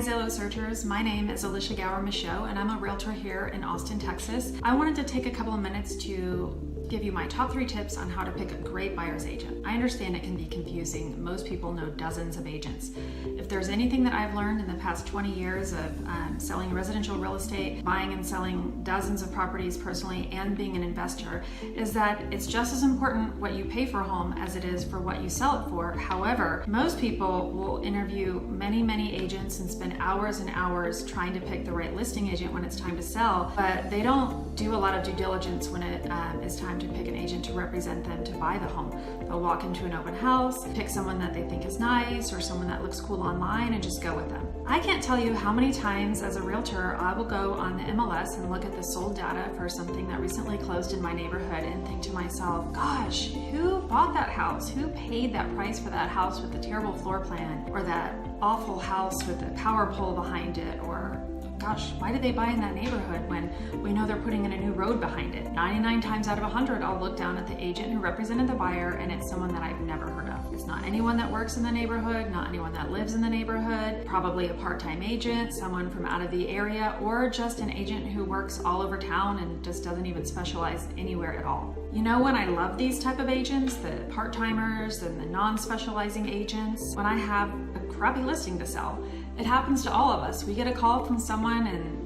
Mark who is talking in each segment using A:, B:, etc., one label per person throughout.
A: Zillow searchers, my name is Elicia Gower Michaud and I'm a realtor here in Austin, Texas. I wanted to take a couple of minutes to give you my top 3 tips on how to pick a great buyer's agent. I understand it can be confusing. Most people know dozens of agents. If there's anything that I've learned in the past 20 years of selling residential real estate, buying and selling dozens of properties personally, and being an investor, is that it's just as important what you pay for a home as it is for what you sell it for. However, most people will interview many agents and spend hours and hours trying to pick the right listing agent when it's time to sell, but they don't do a lot of due diligence when it is time to pick an agent to represent them to buy the home. They'll walk into an open house, pick someone that they think is nice or someone that looks cool online and just go with them. I can't tell you how many times as a realtor I will go on the MLS and look at the sold data for something that recently closed in my neighborhood and think to myself, gosh, who bought that house? Who paid that price for that house with the terrible floor plan, or that awful house with the power pole behind it, or gosh, why did they buy in that neighborhood when we know they're putting in a new road behind it? 99 times out of 100, I'll look down at the agent who represented the buyer and it's someone that I've never heard of. It's not anyone that works in the neighborhood, not anyone that lives in the neighborhood, probably a part-time agent, someone from out of the area, or just an agent who works all over town and just doesn't even specialize anywhere at all. You know when I love these type of agents, the part-timers and the non-specializing agents, when I have a crappy listing to sell. It happens to all of us. We get a call from someone and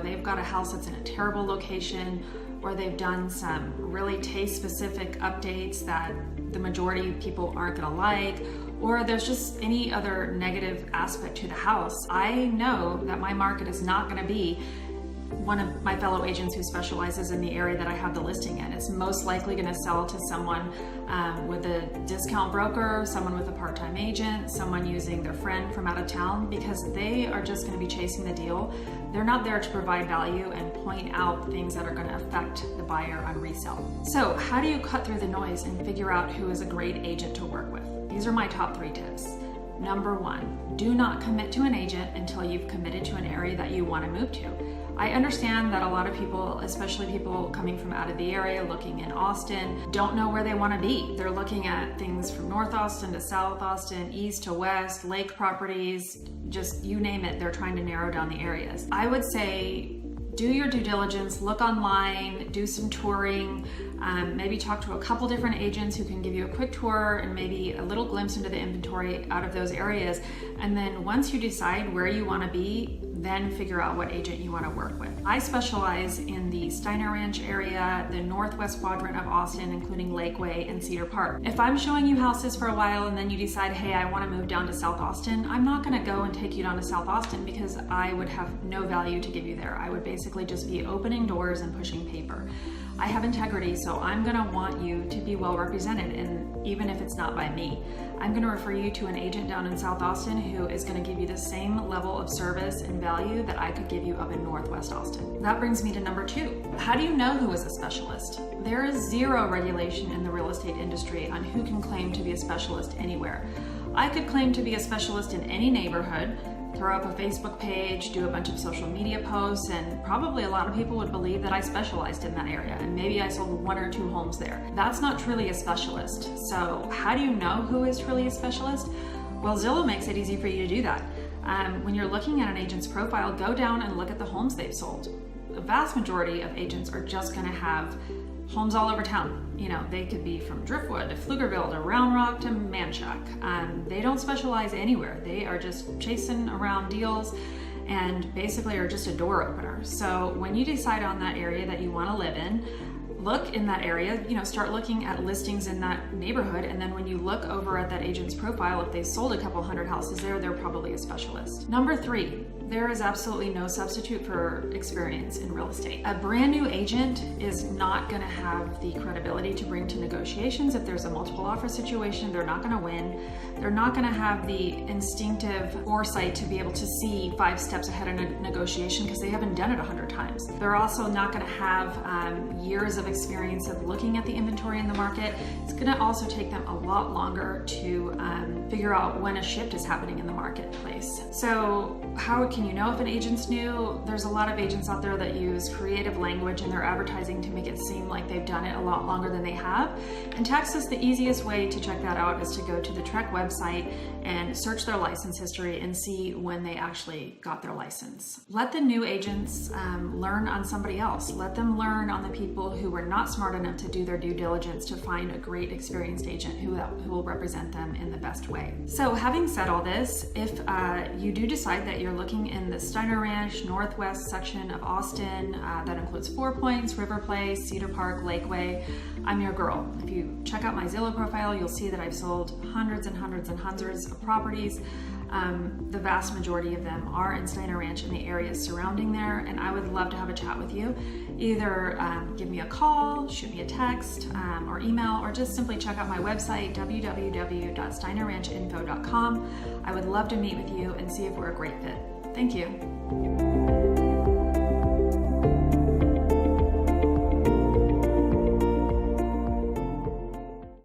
A: they've got a house that's in a terrible location, or they've done some really taste-specific updates that the majority of people aren't gonna like, or there's just any other negative aspect to the house. I know that my market is not gonna be one of my fellow agents who specializes in the area that I have the listing in. It's most likely going to sell to someone with a discount broker, someone with a part-time agent, someone using their friend from out of town, because they are just going to be chasing the deal. They're not there to provide value and point out things that are going to affect the buyer on resale. So how do you cut through the noise and figure out who is a great agent to work with? These are my top 3 tips. Number 1, do not commit to an agent until you've committed to an area that you want to move to. I understand that a lot of people, especially people coming from out of the area looking in Austin, don't know where they want to be. They're looking at things from North Austin to South Austin, east to west, lake properties, just you name it, they're trying to narrow down the areas. I would say do your due diligence, look online, do some touring, maybe talk to a couple different agents who can give you a quick tour and maybe a little glimpse into the inventory out of those areas. And then once you decide where you want to be, then figure out what agent you want to work with. I specialize in the Steiner Ranch area, the northwest quadrant of Austin, including Lakeway and Cedar Park. If I'm showing you houses for a while and then you decide, hey, I want to move down to South Austin, I'm not going to go and take you down to South Austin because I would have no value to give you there. I would basically just be opening doors and pushing paper. I have integrity, so I'm going to want you to be well represented, and even if it's not by me, I'm going to refer you to an agent down in South Austin who is going to give you the same level of service and value that I could give you up in Northwest Austin. That brings me to number 2. How do you know who is a specialist? There is zero regulation in the real estate industry on who can claim to be a specialist anywhere. I could claim to be a specialist in any neighborhood, throw up a Facebook page, do a bunch of social media posts, and probably a lot of people would believe that I specialized in that area, and maybe I sold 1 or 2 homes there. That's not truly a specialist. So how do you know who is truly a specialist? Well, Zillow makes it easy for you to do that. When you're looking at an agent's profile, go down and look at the homes they've sold. The vast majority of agents are just gonna have homes all over town. They could be from Driftwood to Pflugerville to Round Rock to Manchac. They don't specialize anywhere. They are just chasing around deals and basically are just a door opener. So when you decide on that area that you want to live in, look in that area, start looking at listings in that neighborhood, and then when you look over at that agent's profile, if they sold a couple hundred houses there, they're probably a specialist. Number 3, there is absolutely no substitute for experience in real estate. A brand new agent is not going to have the credibility to bring to negotiations. If there's a multiple offer situation, they're not going to win. They're not going to have the instinctive foresight to be able to see 5 steps ahead in a negotiation because they haven't done it 100 times. They're also not going to have years of experience of looking at the inventory in the market, it's going to also take them a lot longer to figure out when a shift is happening in the marketplace. So how can you know if an agent's new? There's a lot of agents out there that use creative language in their advertising to make it seem like they've done it a lot longer than they have. In Texas, the easiest way to check that out is to go to the TREC website and search their license history and see when they actually got their license. Let the new agents learn on somebody else. Let them learn on the people who were not smart enough to do their due diligence to find a great experienced agent who will represent them in the best way. So having said all this, if you do decide that you're looking in the Steiner Ranch Northwest section of Austin, that includes Four Points, River Place, Cedar Park, Lakeway, I'm your girl. If you check out my Zillow profile, you'll see that I've sold hundreds and hundreds and hundreds of properties. The vast majority of them are in Steiner Ranch and the areas surrounding there, and I would love to have a chat with you. Either give me a call, shoot me a text, or email, or just simply check out my website, www.steinerranchinfo.com. I would love to meet with you and see if we're a great fit. Thank you.